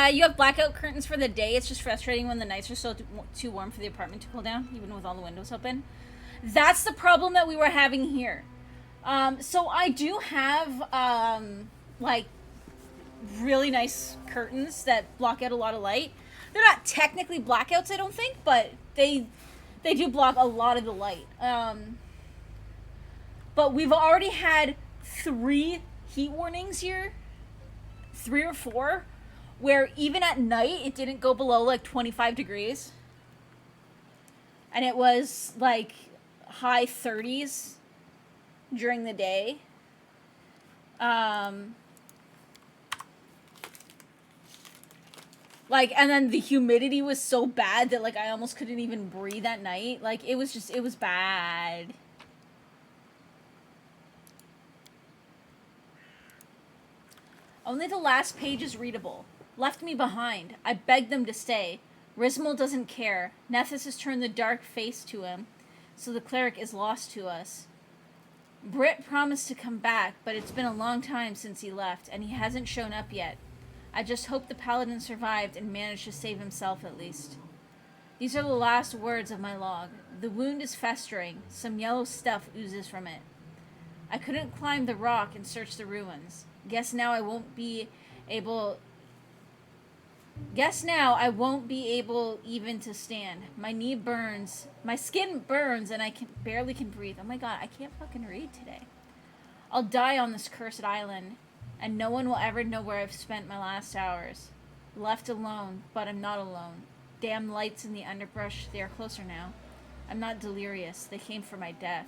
Yeah, you have blackout curtains for the day. It's just frustrating when the nights are so too warm for the apartment to cool down, even with all the windows open. That's the problem that we were having here. So I do have like really nice curtains that block out a lot of light. They're not technically blackouts, I don't think, but they do block a lot of the light. But we've already had 3 heat warnings here, 3 or 4, where even at night it didn't go below like 25 degrees, and it was like high 30s during the day. Like, and then the humidity was so bad that like I almost couldn't even breathe at night. Like, it was bad. Only the last page is readable. Left me behind. I begged them to stay. Rismal doesn't care. Nethys has turned the dark face to him, so the cleric is lost to us. Britt promised to come back, but it's been a long time since he left, and he hasn't shown up yet. I just hope the paladin survived and managed to save himself at least. These are the last words of my log. The wound is festering. Some yellow stuff oozes from it. I couldn't climb the rock and search the ruins. Guess now I won't be able even to stand. My knee burns. My skin burns and I barely can breathe. Oh my god, I can't fucking read today. I'll die on this cursed island, and no one will ever know where I've spent my last hours. Left alone, but I'm not alone. Damn lights in the underbrush, they are closer now. I'm not delirious. They came for my death.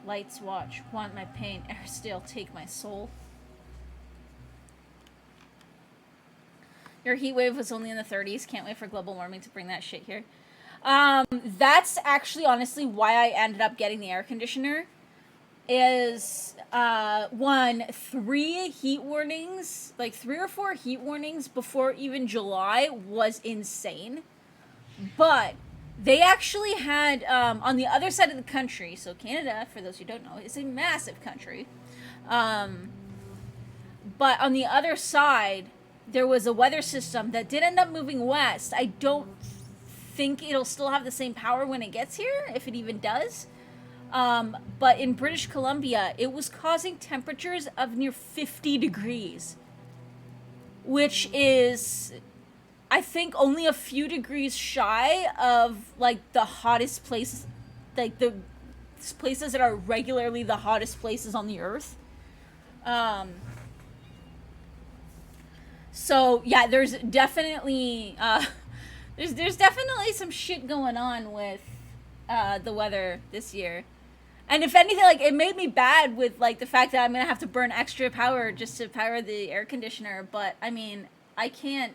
Lights watch, want my pain, ere still take my soul. Your heat wave was only in the 30s. Can't wait for global warming to bring that shit here. That's actually honestly why I ended up getting the air conditioner. Is 3 heat warnings, like 3 or 4 heat warnings before even July was insane. But they actually had on the other side of the country, so Canada, for those who don't know, is a massive country. But on the other side, there was a weather system that did end up moving west. I don't think it'll still have the same power when it gets here, if it even does. But in British Columbia, it was causing temperatures of near 50 degrees, which is, I think, only a few degrees shy of, like, the hottest places, like, the places that are regularly the hottest places on the earth. So, yeah, there's definitely, there's definitely some shit going on with, the weather this year. And if anything, like, it made me bad with, like, the fact that I'm gonna have to burn extra power just to power the air conditioner, but, I mean, I can't.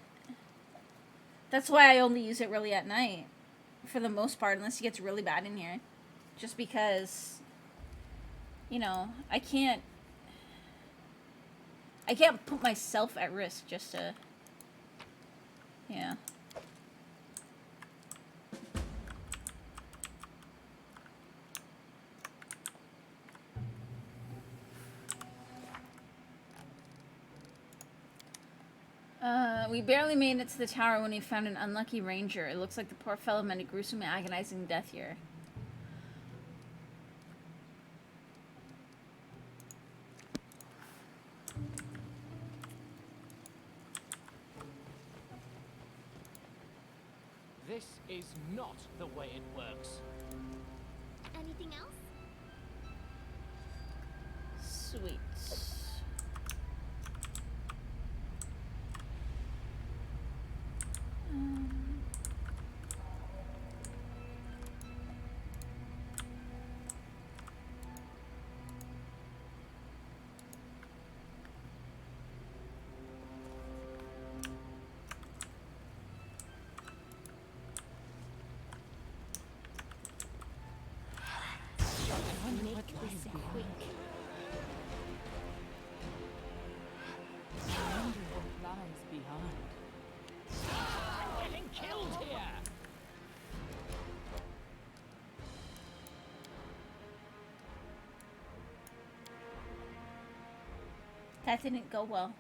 That's why I only use it really at night, for the most part, unless it gets really bad in here. Just because, you know, I can't put myself at risk just to, yeah. We barely made it to the tower when we found an unlucky ranger. It looks like the poor fellow met a gruesome, agonizing death here. This is not the way it works. Anything else? Sweet. Make this quick. I wonder what lies behind. I'm getting killed here! That didn't go well.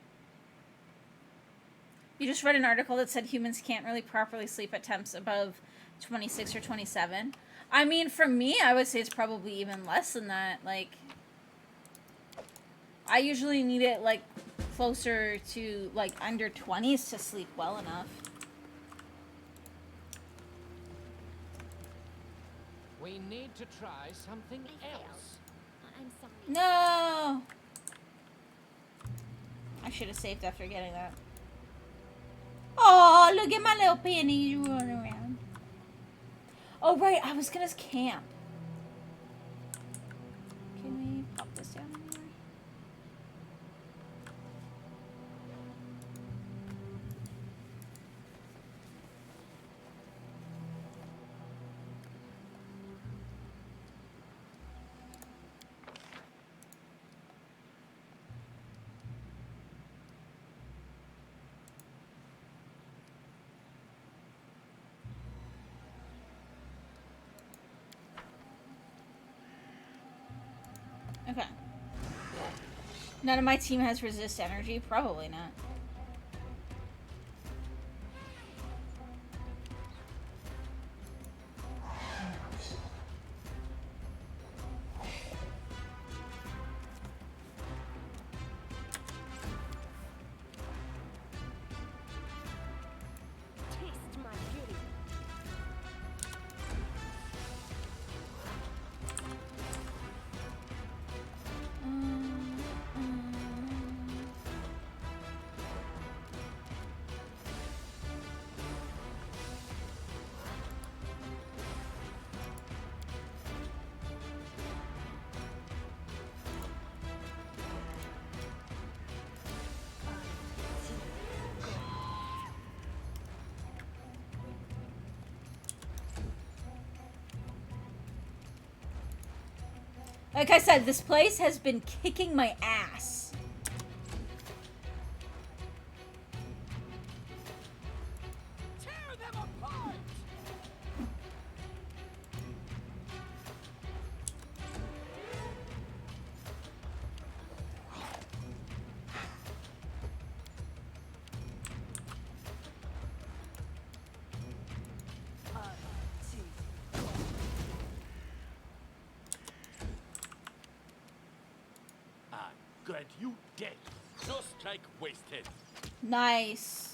You just read an article that said humans can't really properly sleep at temps above 26 or 27. I mean, for me, I would say it's probably even less than that. Like, I usually need it, like, closer to, like, under 20s to sleep well enough. We need to try something I failed. else. I'm sorry. No! I should have saved after getting that. Oh, look at my little penny running around. Oh, right, I was gonna camp. Can we pop this down anywhere? Okay. None of my team has resist energy? Probably not. Taste my beauty. Like I said, this place has been kicking my ass. Tear them apart! Good, you dead. Just like wasted. Nice.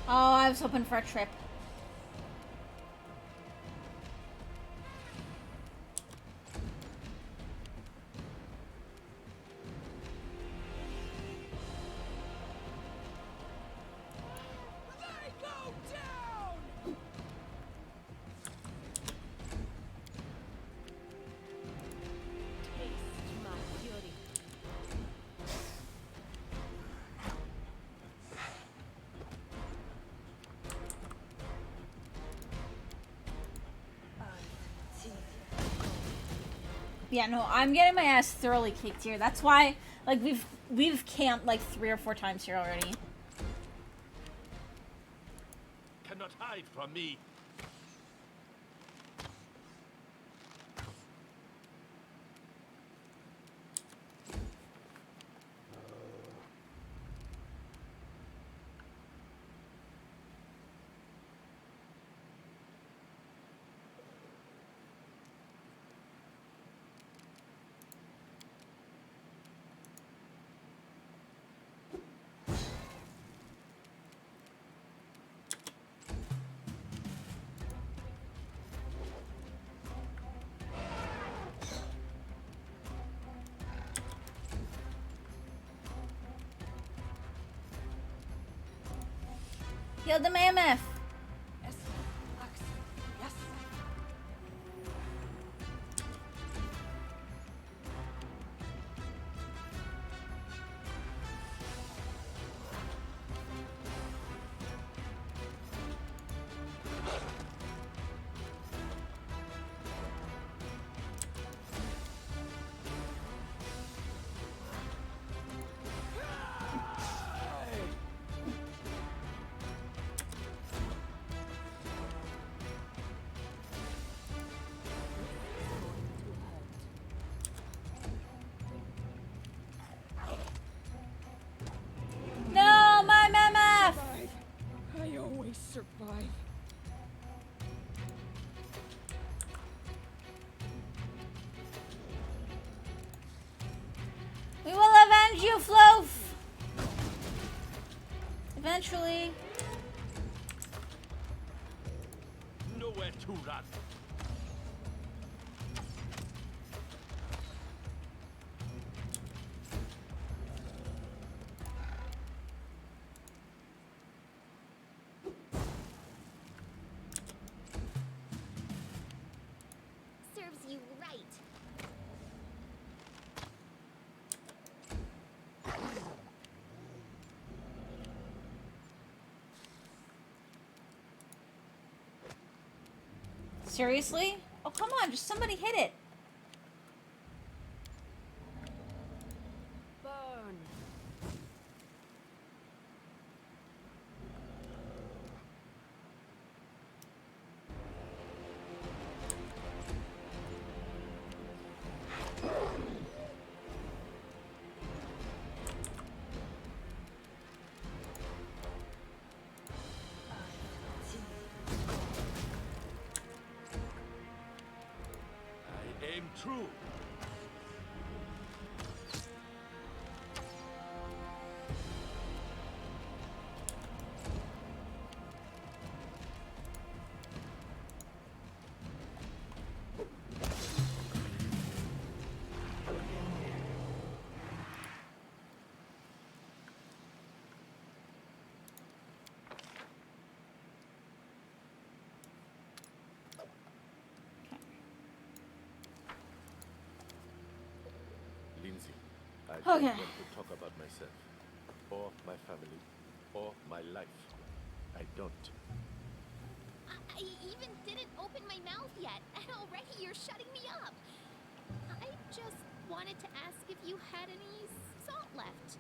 Oh, I was hoping for a trip. They go down! Taste my beauty. Yeah, no, I'm getting my ass thoroughly kicked here. That's why, like, we've camped like 3 or 4 times here already. Cannot hide from me. Heal the mammoth. Es Ax. Yes. No, my mammoth. I always survive. We will avenge you, Floaf. Eventually. Nowhere to run. Serves you right. Seriously? Oh, come on, just somebody hit it. Burn. I aim true. Lindsay, I don't Okay. want to talk about myself, or my family, or my life. I don't. I even didn't open my mouth yet, and already you're shutting me up. I just wanted to ask if you had any salt left.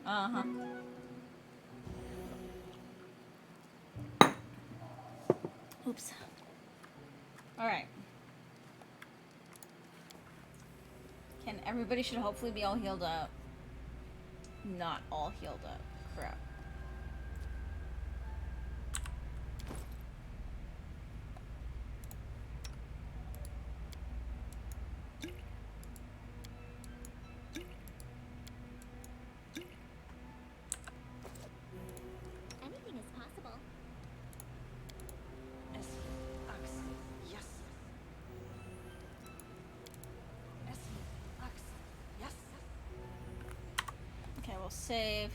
Uh-huh. Oops. Alright. Everybody should hopefully be all healed up. Not all healed up. Crap. Anything is possible. Es Ax. Yes. Es Ax. Yes. Okay, we'll save.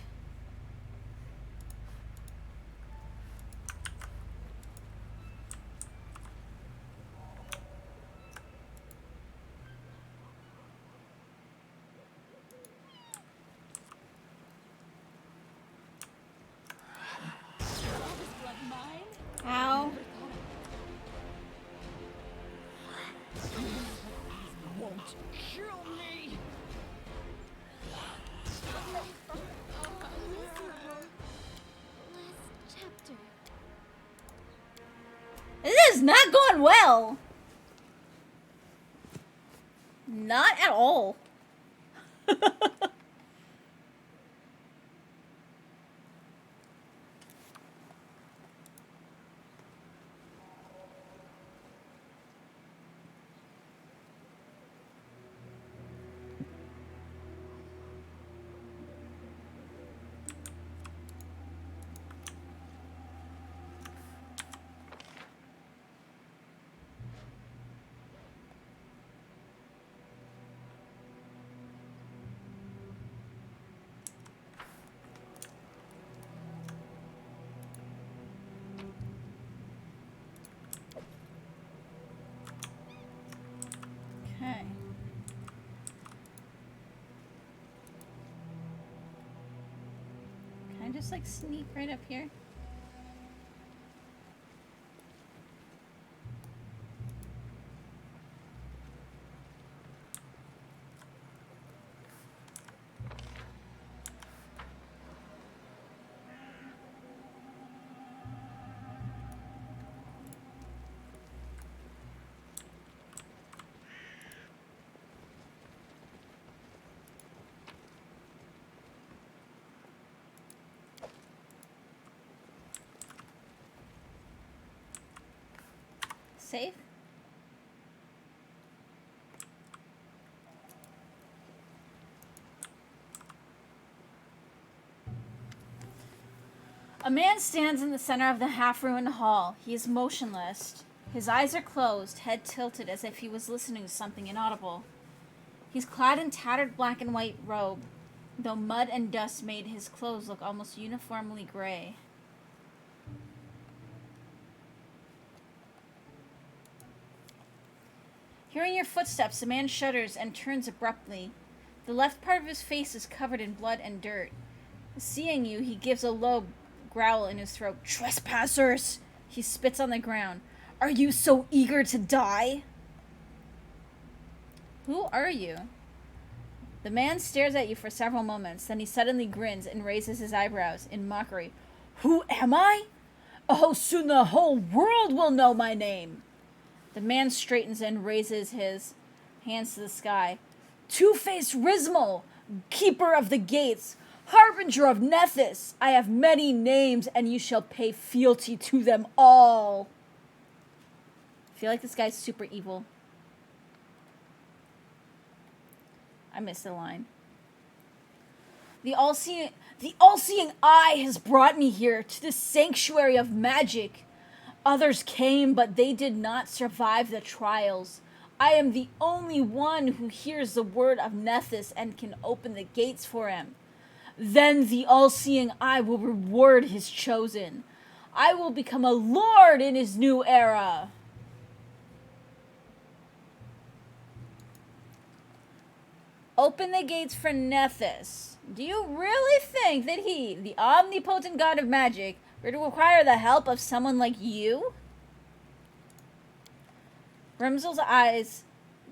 Ow. Won't kill me. Last chapter. This has not gone well. Not at all. just like sneak right up here? Safe? A man stands in the center of the half-ruined hall. He is motionless. His eyes are closed, head tilted as if he was listening to something inaudible. He's clad in tattered black and white robe, though mud and dust made his clothes look almost uniformly gray. Hearing your footsteps, the man shudders and turns abruptly. The left part of his face is covered in blood and dirt. Seeing you, he gives a low growl in his throat. Trespassers! He spits on the ground. Are you so eager to die? Who are you? The man stares at you for several moments, then he suddenly grins and raises his eyebrows in mockery. Who am I? Oh, soon the whole world will know my name. The man straightens and raises his hands to the sky. Two-faced Rismal, keeper of the gates, harbinger of Nethys. I have many names, and you shall pay fealty to them all. I feel like this guy's super evil. I missed the line. The all-seeing eye has brought me here to this sanctuary of magic. Others came, but they did not survive the trials. I am the only one who hears the word of Nethys and can open the gates for him. Then the all-seeing eye will reward his chosen. I will become a lord in his new era. Open the gates for Nethys. Do you really think that he, the omnipotent god of magic, would require the help of someone like you? Rimsel's eyes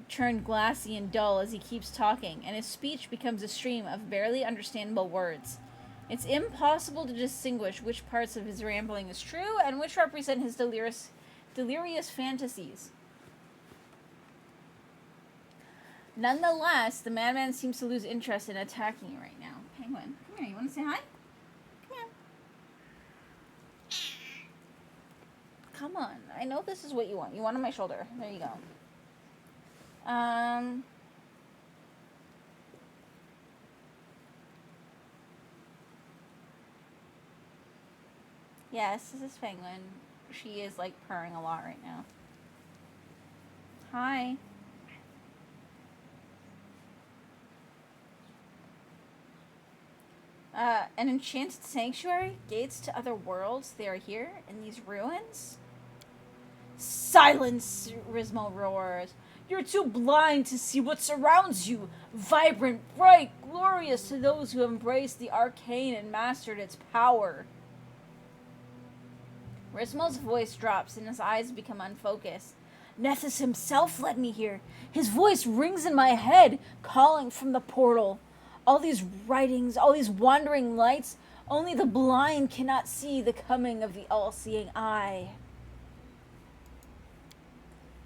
turn glassy and dull as he keeps talking, and his speech becomes a stream of barely understandable words. It's impossible to distinguish which parts of his rambling is true and which represent his delirious fantasies. Nonetheless, the madman seems to lose interest in attacking you right now. Penguin, come here. You want to say hi? Come here. Come on. I know this is what you want. You want on my shoulder. There you go. Yes, this is Penguin. She is, like, purring a lot right now. Hi. An enchanted sanctuary? Gates to other worlds? They are here? In these ruins? Silence! Rismal roars. You're too blind to see what surrounds you. Vibrant, bright, glorious to those who have embraced the arcane and mastered its power. Rismal's voice drops and his eyes become unfocused. Nethys himself led me here. His voice rings in my head, calling from the portal. All these writings, all these wandering lights, only the blind cannot see the coming of the all-seeing eye.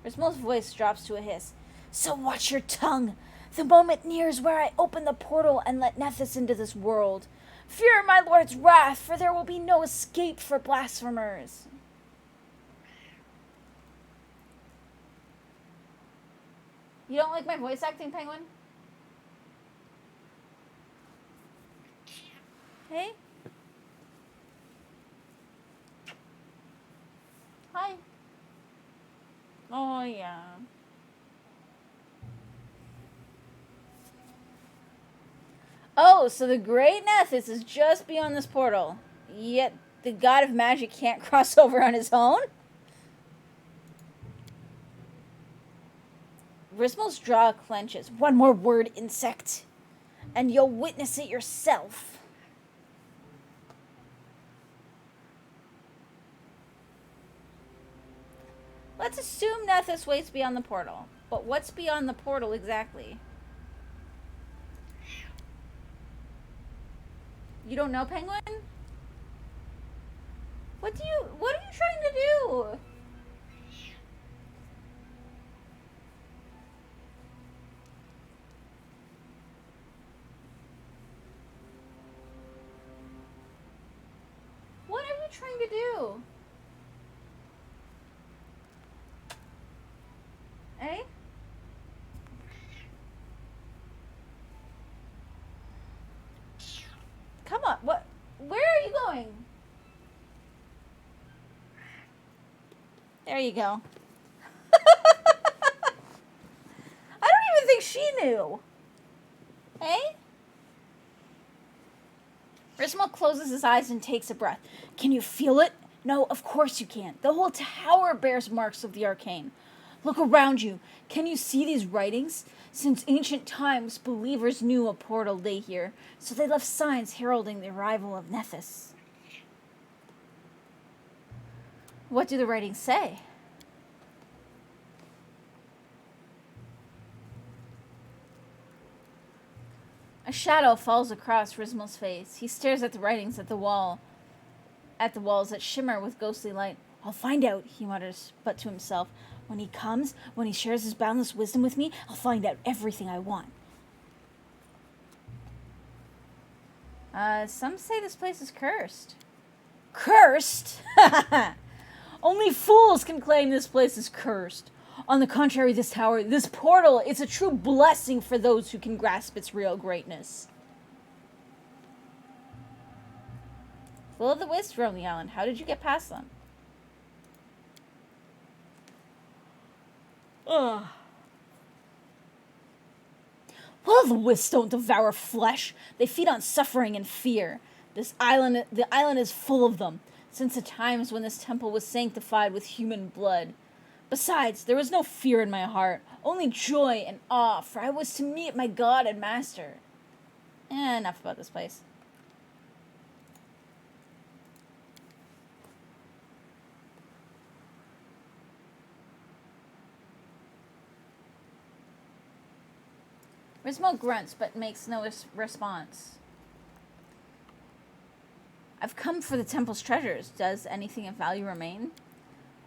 Rismal's voice drops to a hiss. So watch your tongue. The moment nears where I open the portal and let Nethys into this world. Fear my lord's wrath, for there will be no escape for blasphemers. You don't like my voice acting, Penguin? Hey? Hi. Oh, yeah. Oh, so the Great Nethys is just beyond this portal. Yet the god of magic can't cross over on his own? Rismal's jaw clenches. One more word, insect, and you'll witness it yourself. Let's assume Nethys waits beyond the portal. But what's beyond the portal exactly? You don't know, Penguin? What are you trying to do? What are you trying to do? Eh? Come on, what? Where are you going? There you go. I don't even think she knew. Eh? Rismal closes his eyes and takes a breath. Can you feel it? No, of course you can't. The whole tower bears marks of the arcane. Look around you. Can you see these writings? Since ancient times, believers knew a portal lay here, so they left signs heralding the arrival of Nethys. What do the writings say? A shadow falls across Rismal's face. He stares at the writings at the walls that shimmer with ghostly light. I'll find out, he mutters, but to himself. When he comes, when he shares his boundless wisdom with me, I'll find out everything I want. Some say this place is cursed. Cursed? Only fools can claim this place is cursed. On the contrary, this tower, this portal, is a true blessing for those who can grasp its real greatness. Will of the Wisps roam the island. How did you get past them? Ugh. Will of the Wisps don't devour flesh. They feed on suffering and fear. The island is full of them, since the times when this temple was sanctified with human blood. Besides, there was no fear in my heart, only joy and awe, for I was to meet my God and Master. Enough about this place. Rismo grunts, but makes no response. I've come for the temple's treasures. Does anything of value remain?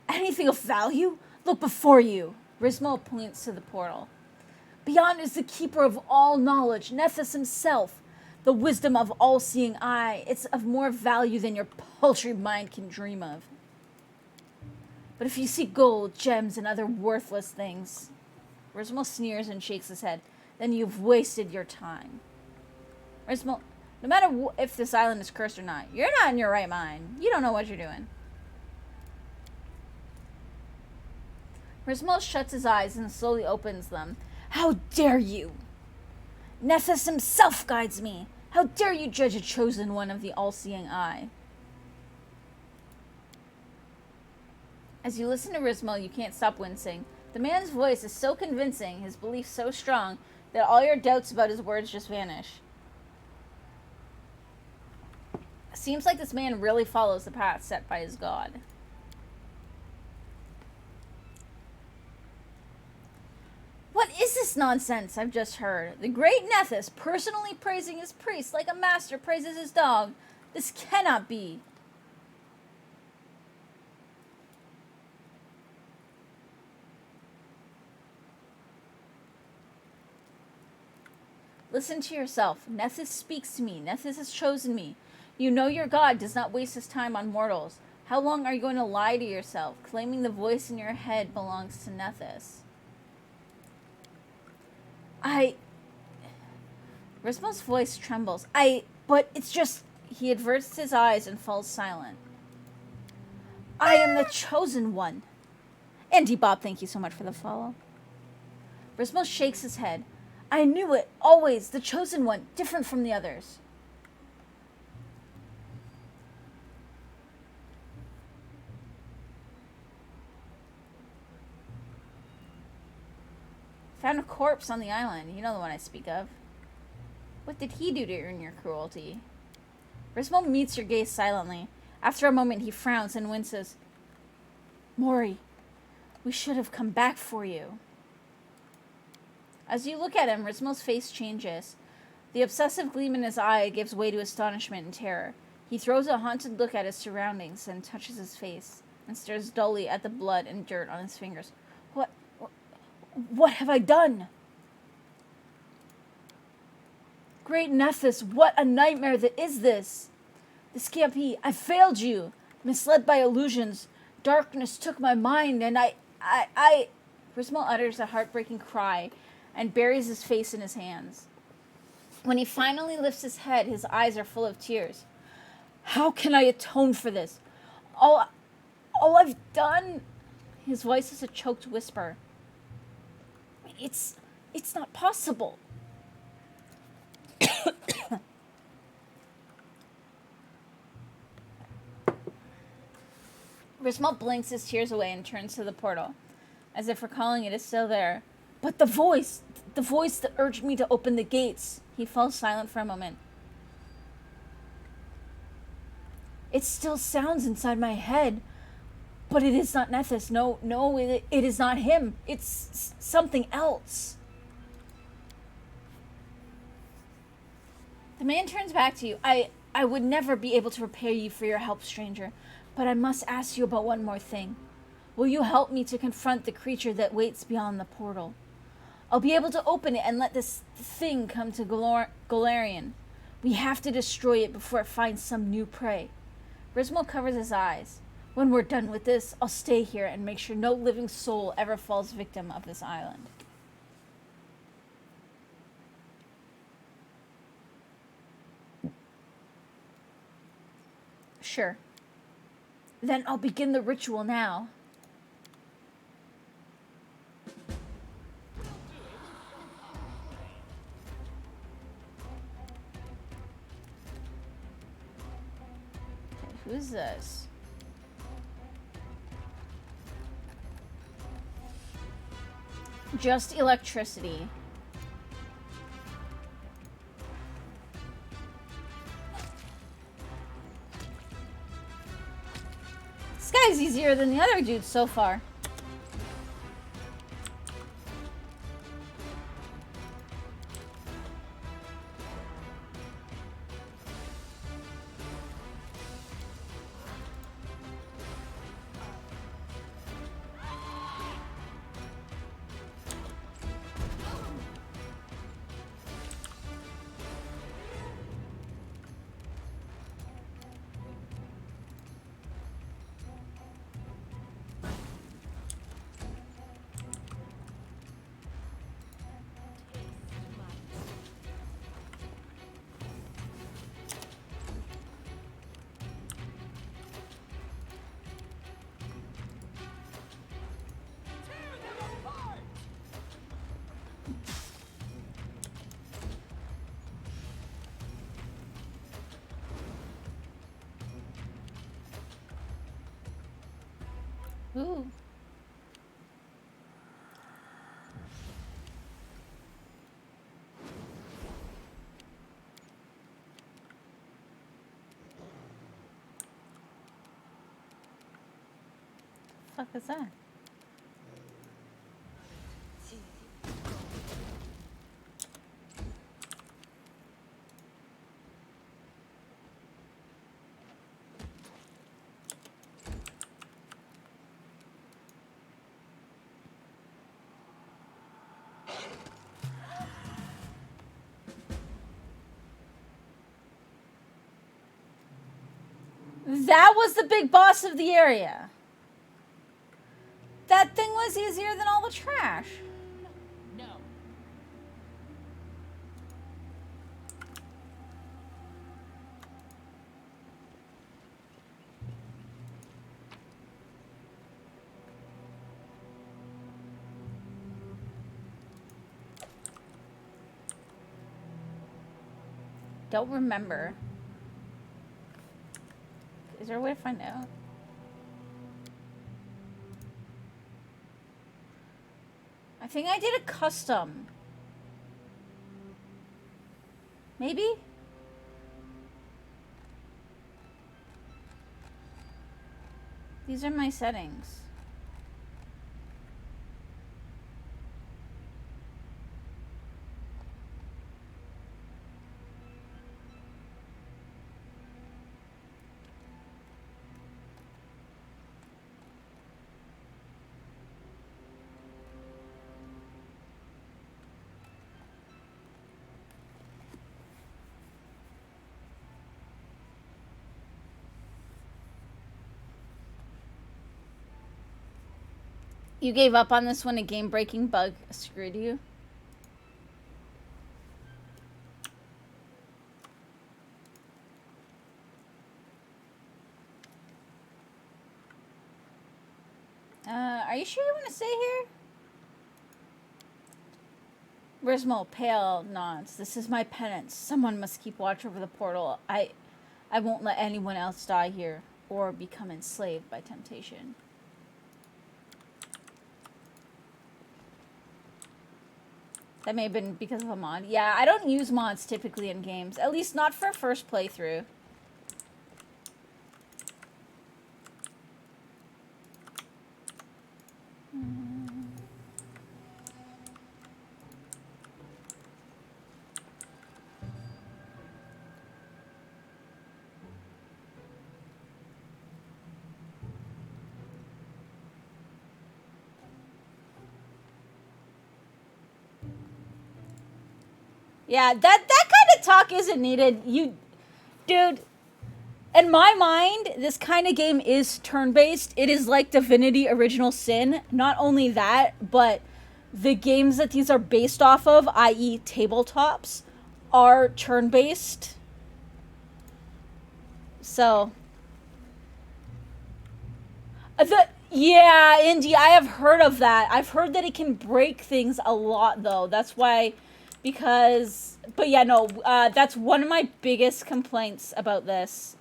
Anything of value? Look before you. Rismo points to the portal. Beyond is the keeper of all knowledge, Nethys himself, the wisdom of all-seeing eye. It's of more value than your paltry mind can dream of. But if you seek gold, gems, and other worthless things, Rismo sneers and shakes his head, then you've wasted your time. Rismo, no matter if this island is cursed or not, you're not in your right mind. You don't know what you're doing. Rismo shuts his eyes and slowly opens them. How dare you? Nethys himself guides me. How dare you judge a chosen one of the all-seeing eye? As you listen to Rismo, you can't stop wincing. The man's voice is so convincing, his belief so strong, that all your doubts about his words just vanish. Seems like this man really follows the path set by his god. What is this nonsense I've just heard? The great Nethys personally praising his priest like a master praises his dog. This cannot be. Listen to yourself. Nethys speaks to me. Nethys has chosen me. You know your God does not waste his time on mortals. How long are you going to lie to yourself, claiming the voice in your head belongs to Nethys? Rismo's voice trembles. But it's just... He averts his eyes and falls silent. I am the chosen one. Andy Bob, thank you so much for the follow. Rismo shakes his head. I knew it, always, the chosen one, different from the others. Found a corpse on the island. You know the one I speak of. What did he do to earn your cruelty? Rismo meets your gaze silently. After a moment, he frowns and winces. Mori, We should have come back for you. As you look at him, Rismo's face changes. The obsessive gleam in his eye gives way to astonishment and terror. He throws a haunted look at his surroundings and touches his face and stares dully at the blood and dirt on his fingers. What have I done? Great Nephthys, what a nightmare that is this! This can't be. I failed you. Misled by illusions. Darkness took my mind and I... Rismo utters a heartbreaking cry and buries his face in his hands. When he finally lifts his head, his eyes are full of tears. How can I atone for this? All I've done... His voice is a choked whisper. It's not possible. Rismo blinks his tears away and turns to the portal, as if recalling it is still there. But the voice that urged me to open the gates. He falls silent for a moment. It still sounds inside my head, but it is not Nephthys. No, it is not him. It's something else. The man turns back to you. I would never be able to repay you for your help, stranger, but I must ask you about one more thing. Will you help me to confront the creature that waits beyond the portal? I'll be able to open it and let this thing come to Golarion. We have to destroy it before it finds some new prey. Rismo covers his eyes. When we're done with this, I'll stay here and make sure no living soul ever falls victim of this island. Sure. Then I'll begin the ritual now. Okay, who's this? Just electricity. This guy's easier than the other dudes so far. Ooh. Fuck is that? That was the big boss of the area. That thing was easier than all the trash. No. Don't remember. Is there a way to find out? I think I did a custom. Maybe? These are my settings. You gave up on this when a game-breaking bug screwed you? Are you sure you want to stay here? Rismo, pale, nods. This is my penance. Someone must keep watch over the portal. I won't let anyone else die here or become enslaved by temptation. That may have been because of a mod. Yeah, I don't use mods typically in games. At least not for first playthrough. Yeah, that kind of talk isn't needed. Dude, in my mind, this kind of game is turn-based. It is like Divinity Original Sin. Not only that, but the games that these are based off of, i.e. tabletops, are turn-based. So. Yeah, Indy, I have heard of that. I've heard that it can break things a lot, though. That's why, but yeah, no, that's one of my biggest complaints about this.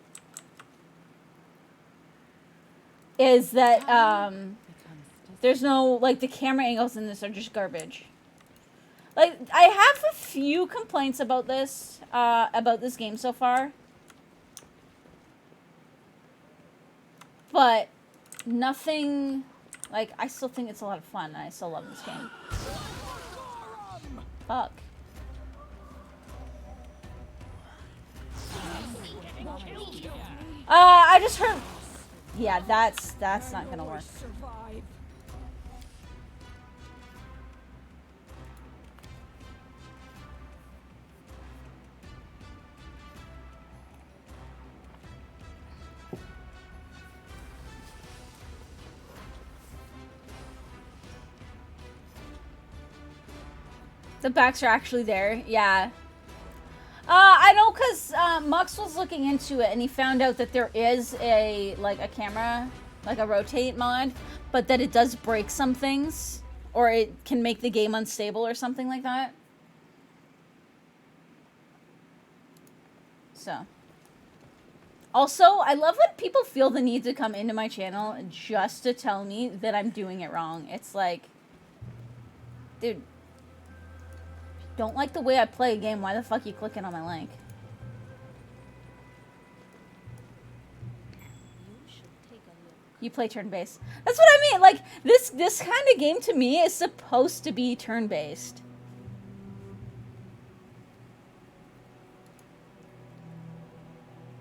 Is that, there's no, like, the camera angles in this are just garbage. Like, I have a few complaints about this game so far. But nothing, like, I still think it's a lot of fun, and I still love this game. Fuck. I just heard, yeah, that's not gonna work. The backs are actually there, yeah. I know, because Mux was looking into it, and he found out that there is a camera, like a rotate mod, but that it does break some things, or it can make the game unstable or something like that. So. Also, I love when people feel the need to come into my channel just to tell me that I'm doing it wrong. It's like, dude, don't like the way I play a game, why the fuck you clicking on my link? You play turn-based. That's what I mean, like, this kind of game to me is supposed to be turn-based.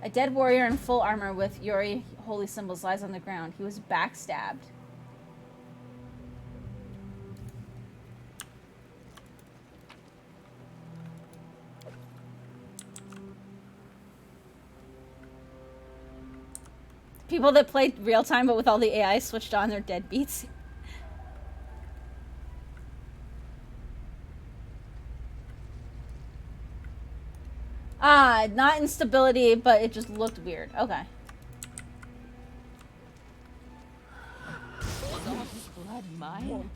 A dead warrior in full armor with Yuri holy symbols lies on the ground. He was backstabbed. People that played real time but with all the AI switched on, their deadbeats. Not instability, but it just looked weird. Okay. Blood mine.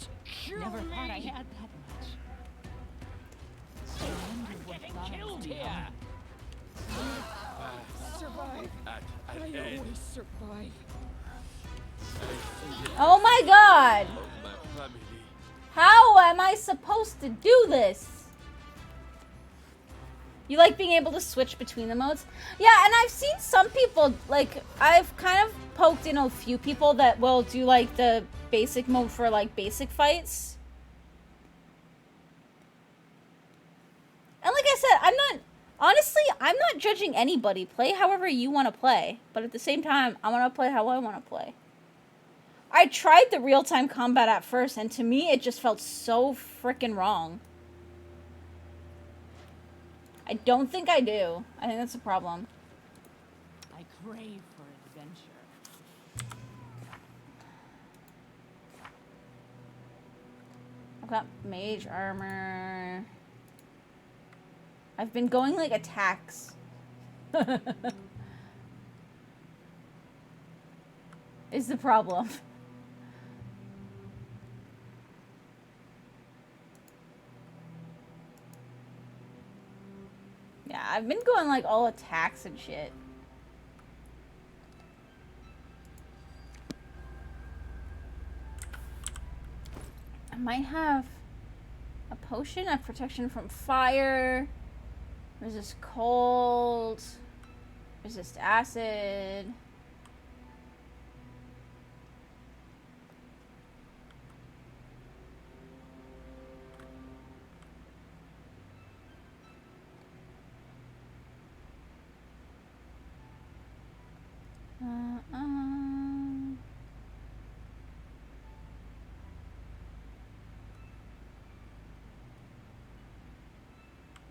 Never thought I had that much. Getting killed here. Survive. I always survive. Oh my god! Of my family. How am I supposed to do this? You like being able to switch between the modes? Yeah, and I've seen some people, like, I've kind of poked in a few people that will do, like, the basic mode for, like, basic fights. And like I said, honestly, I'm not judging anybody. Play however you want to play. But at the same time, I want to play how I want to play. I tried the real-time combat at first, and to me, it just felt so freaking wrong. I don't think I do. I think that's a problem. I crave for adventure. got mage armor. I've been going like attacks. Is the problem. Yeah, I've been going like all attacks and shit. I might have a potion of protection from fire, resist cold, resist acid.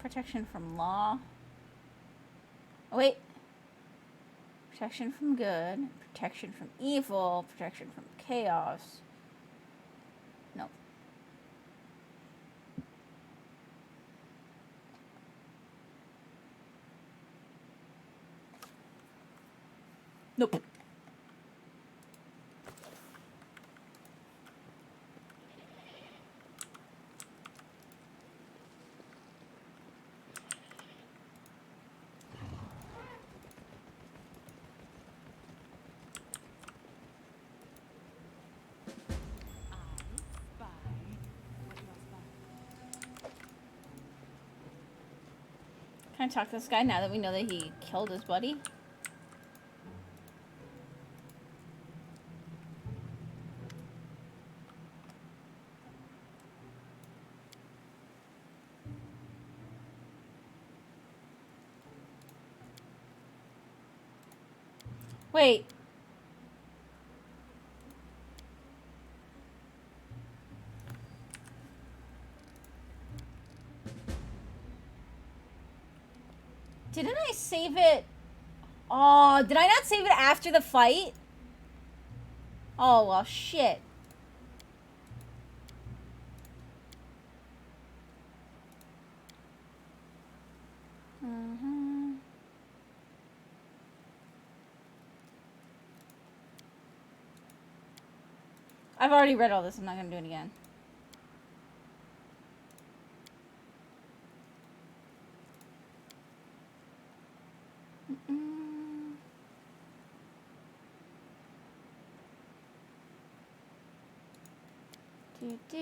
Protection from law. Oh, wait. Protection from good. Protection from evil. Protection from chaos. Nope. Nope. Can I talk to this guy now that we know that he killed his buddy? Wait. Didn't I save it? Oh, did I not save it after the fight? Oh, well, shit. I've already read all this. I'm not going to do it again. Do.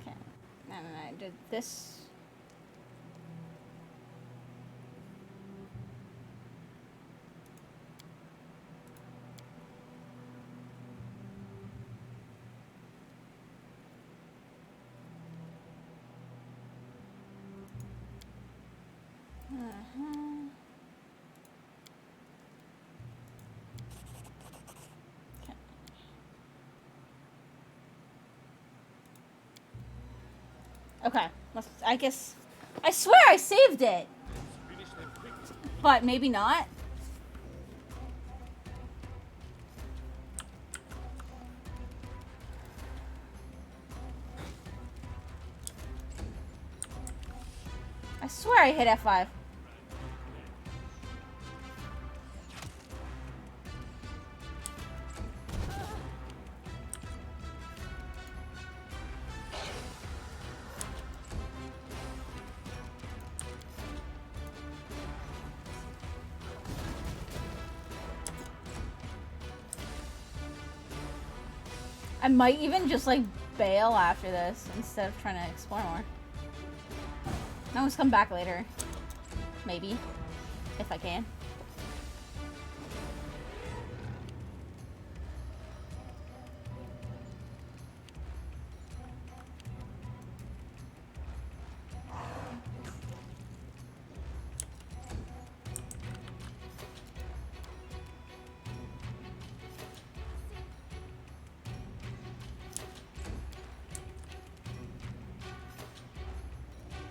Okay. And then I did this. Okay, I guess, I swear I saved it, but maybe not. I swear I hit F5. I might even just like bail after this instead of trying to explore more. I always come back later. Maybe. If I can.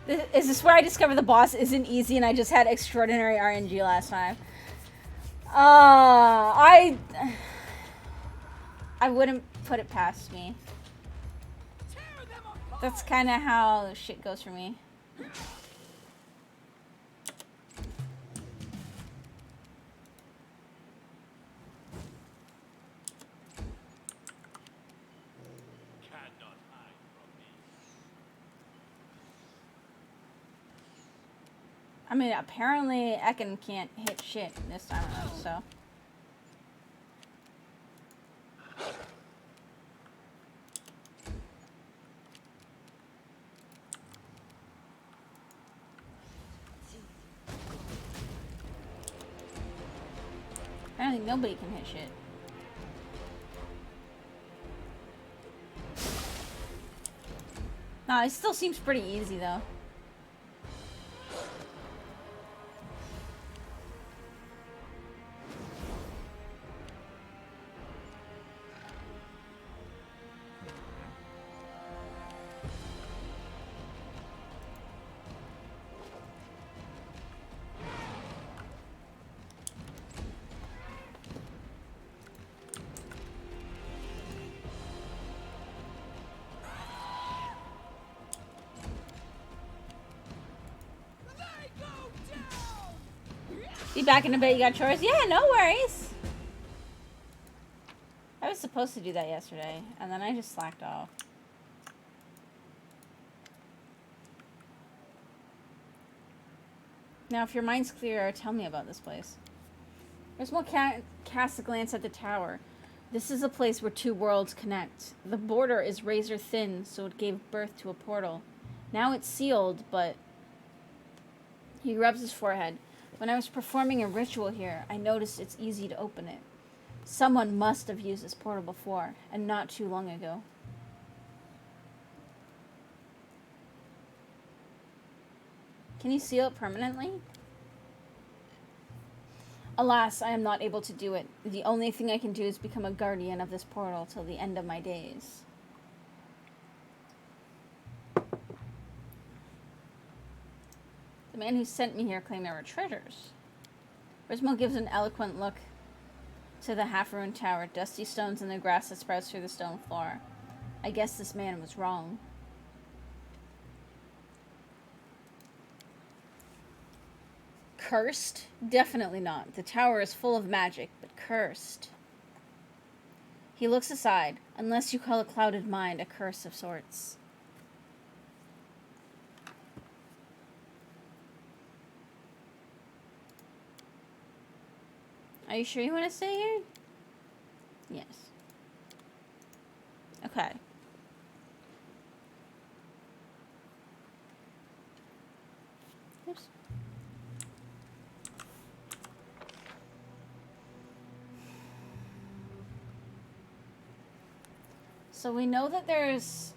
Is this where I discovered the boss isn't easy and I just had extraordinary RNG last time? I wouldn't put it past me. That's kind of how shit goes for me. I mean, apparently Ekin can't hit shit this time around, so. Apparently nobody can hit shit. No, it still seems pretty easy though. Be back in a bit, you got chores? Yeah, no worries. I was supposed to do that yesterday, and then I just slacked off. Now, if your mind's clear, tell me about this place. Resmo cast a glance at the tower. This is a place where two worlds connect. The border is razor thin, so it gave birth to a portal. Now it's sealed, but... He rubs his forehead. When I was performing a ritual here, I noticed it's easy to open it. Someone must have used this portal before, and not too long ago. Can you seal it permanently? Alas, I am not able to do it. The only thing I can do is become a guardian of this portal till the end of my days. The man who sent me here claimed there were treasures. Rismo gives an eloquent look to the half-ruined tower, dusty stones and the grass that sprouts through the stone floor. I guess this man was wrong. Cursed? Definitely not. The tower is full of magic, but cursed. He looks aside. Unless you call a clouded mind a curse of sorts. Are you sure you want to stay here? Yes. Okay. Oops. So we know that there's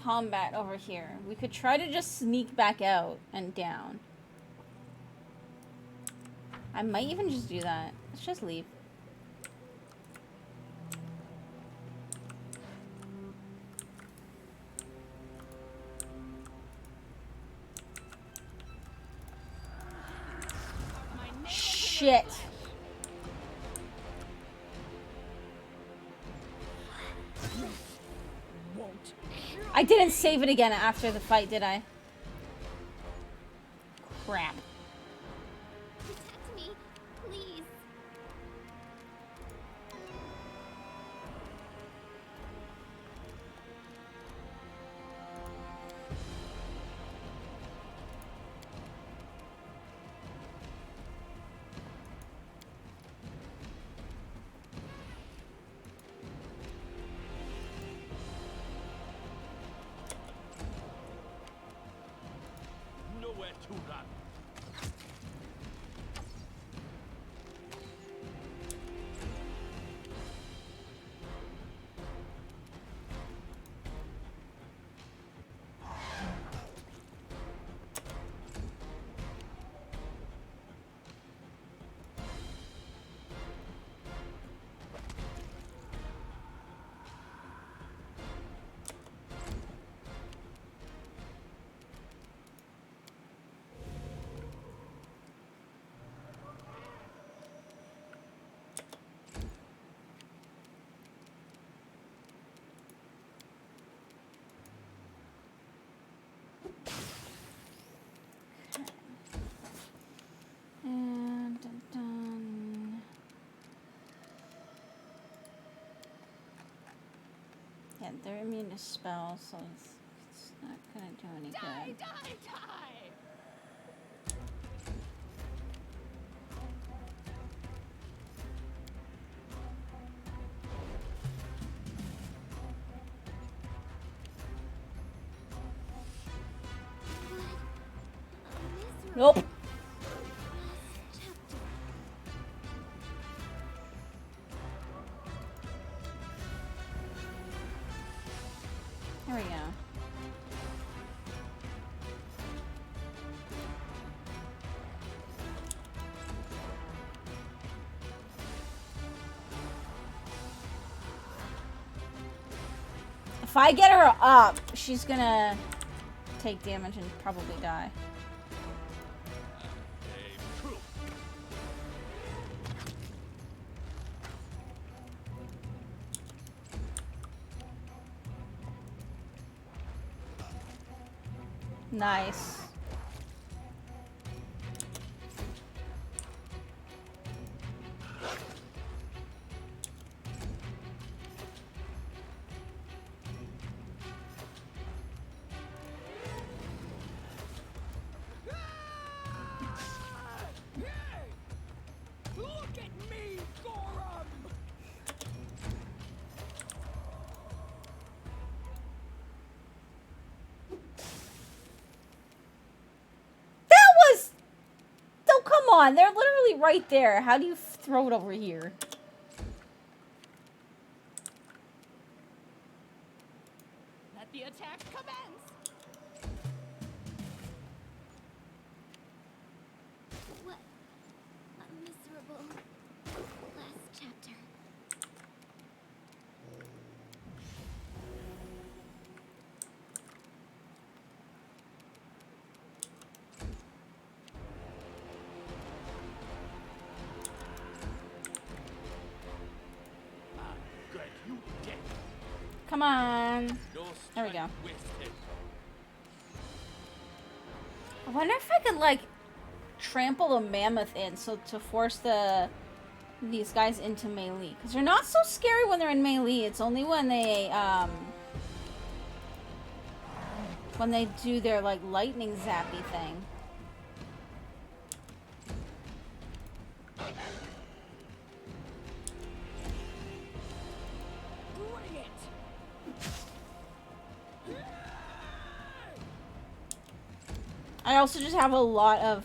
combat over here. We could try to just sneak back out and down. I might even just do that. Let's just leave. Shit. I didn't save it again after the fight, did I? Crap. Protect me, please. Nowhere to run. Yeah, they're immune to spells, so it's not gonna do any good. Die! Nope. There we go. If I get her up, she's gonna take damage and probably die. Nice. Look at me, Gorum! That was... Oh, come on. They're literally right there. How do you throw it over here? Let the attack commence! What a miserable last chapter. Good, you dead. Come on. No There we go. strength wasted. I wonder if I could, like, trample a mammoth in so to force these guys into melee. Because they're not so scary when they're in melee. It's only when they do their, like, lightning zappy thing. Bring it! I also just have a lot of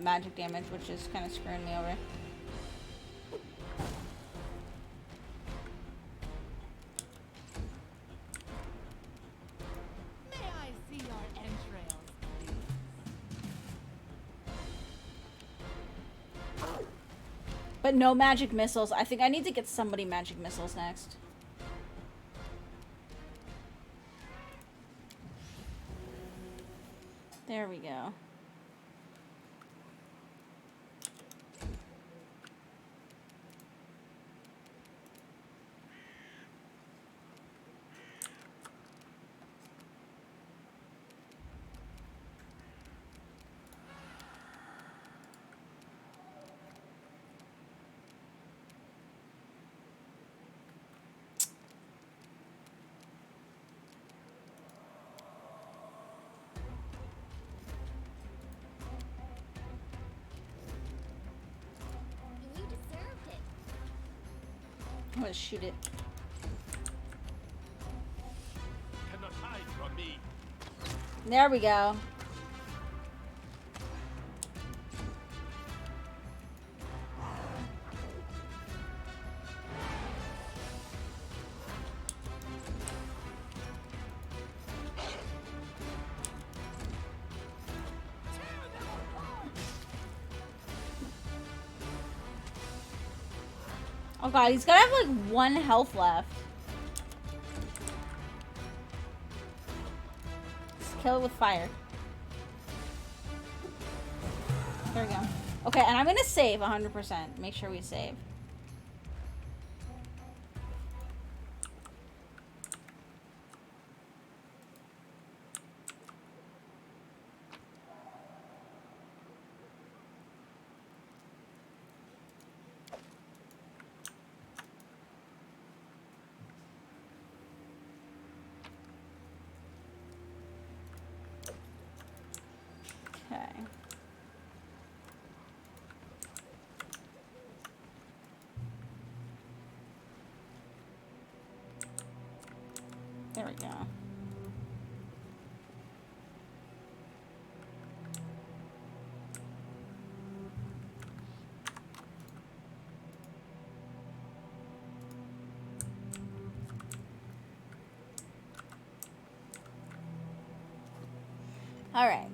magic damage, which is kind of screwing me over. May I see your entrails, please? But no magic missiles. I think I need to get somebody magic missiles next. There we go. You deserved it. I'm gonna shoot it. Cannot hide from me. There we go. Oh god, he's gotta have like 1 health left. Just kill it with fire. There we go. Okay, and I'm gonna save 100%. Make sure we save. There we go. All right.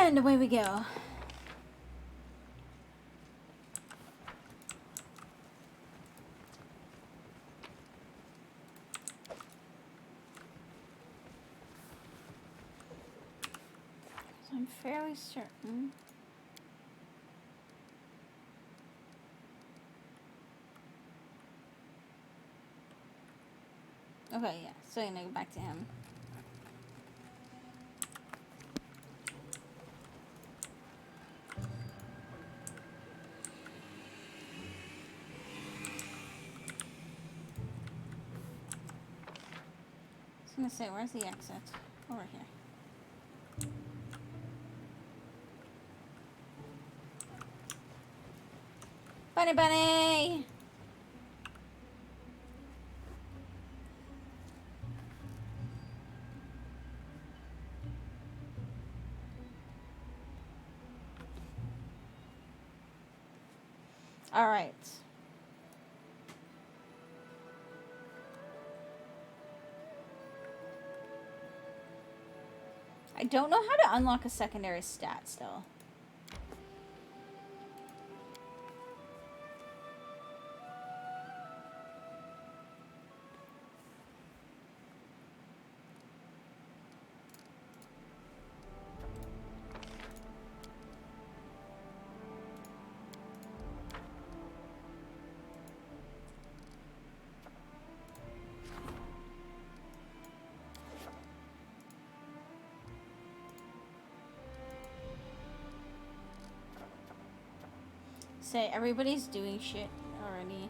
And away we go. So I'm fairly certain. Okay, yeah. So I'm gonna go back to him. I was gonna say, where's the exit? Over here. Bunny bunny! Alright. I don't know how to unlock a secondary stat still. Say, everybody's doing shit already.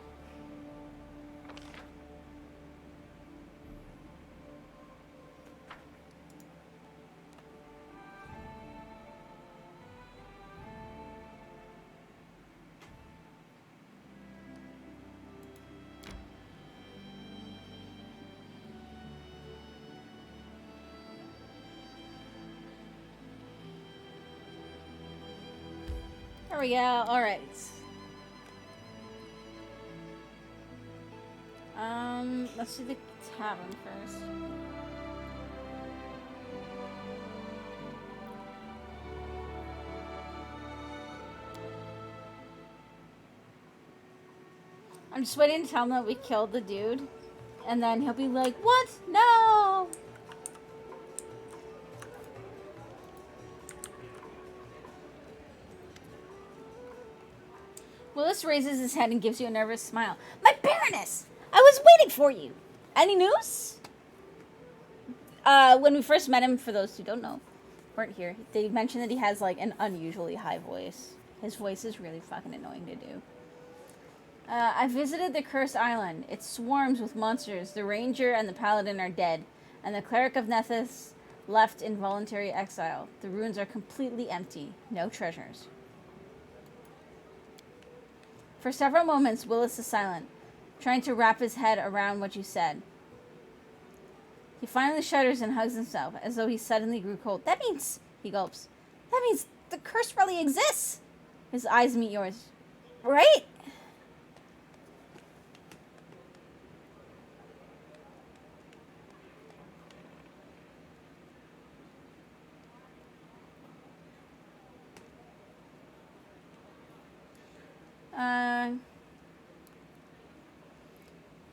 There we go. Alright. Let's do the tavern first. I'm just waiting to tell him that we killed the dude. And then he'll be like, what? No! Willis raises his head and gives you a nervous smile. My Baroness! I was waiting for you! Any news? When we first met him, for those who don't know, weren't here, they mentioned that he has, like, an unusually high voice. His voice is really fucking annoying to do. I visited the Cursed Island. It swarms with monsters. The Ranger and the Paladin are dead, and the Cleric of Nethys left in voluntary exile. The ruins are completely empty. No treasures. For several moments, Willis is silent, trying to wrap his head around what you said. He finally shudders and hugs himself, as though he suddenly grew cold. That means, he gulps, that means the curse really exists. His eyes meet yours. Right?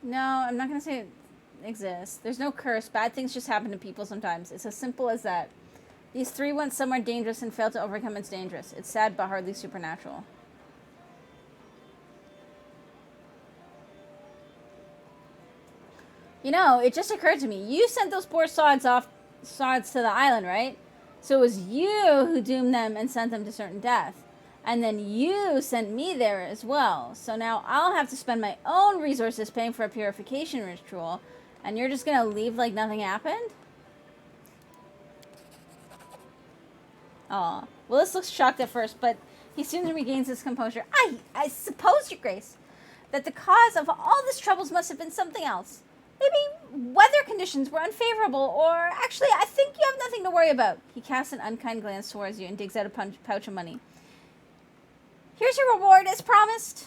No, I'm not going to say it exists. There's no curse. Bad things just happen to people sometimes. It's as simple as that. These three went somewhere dangerous and failed to overcome its dangers. It's sad, but hardly supernatural. You know, it just occurred to me. You sent those poor sods to the island, right? So it was you who doomed them and sent them to certain death. And then you sent me there as well. So now I'll have to spend my own resources paying for a purification ritual. And you're just gonna leave like nothing happened? Aw. Willis looks shocked at first, but he soon regains his composure. I suppose, Your Grace, that the cause of all this troubles must have been something else. Maybe weather conditions were unfavorable, or actually, I think you have nothing to worry about. He casts an unkind glance towards you and digs out a pouch of money. Here's your reward, as promised.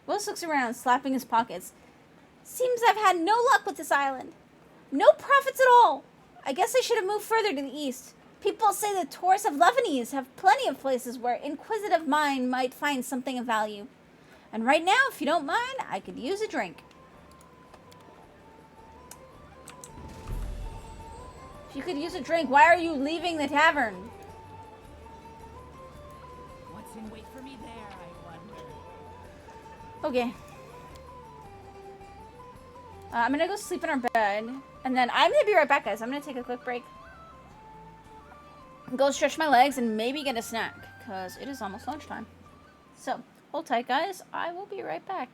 Willis looks around, slapping his pockets. Seems I've had no luck with this island. No profits at all. I guess I should have moved further to the east. People say the tourists of Lebanese have plenty of places where inquisitive mind might find something of value. And right now, if you don't mind, I could use a drink. If you could use a drink, why are you leaving the tavern? What's in wait for me there, I wonder? Okay. I'm gonna go sleep in our bed. And then I'm gonna be right back, guys. I'm gonna take a quick break. Go stretch my legs and maybe get a snack. Because it is almost lunchtime. So, hold tight, guys. I will be right back.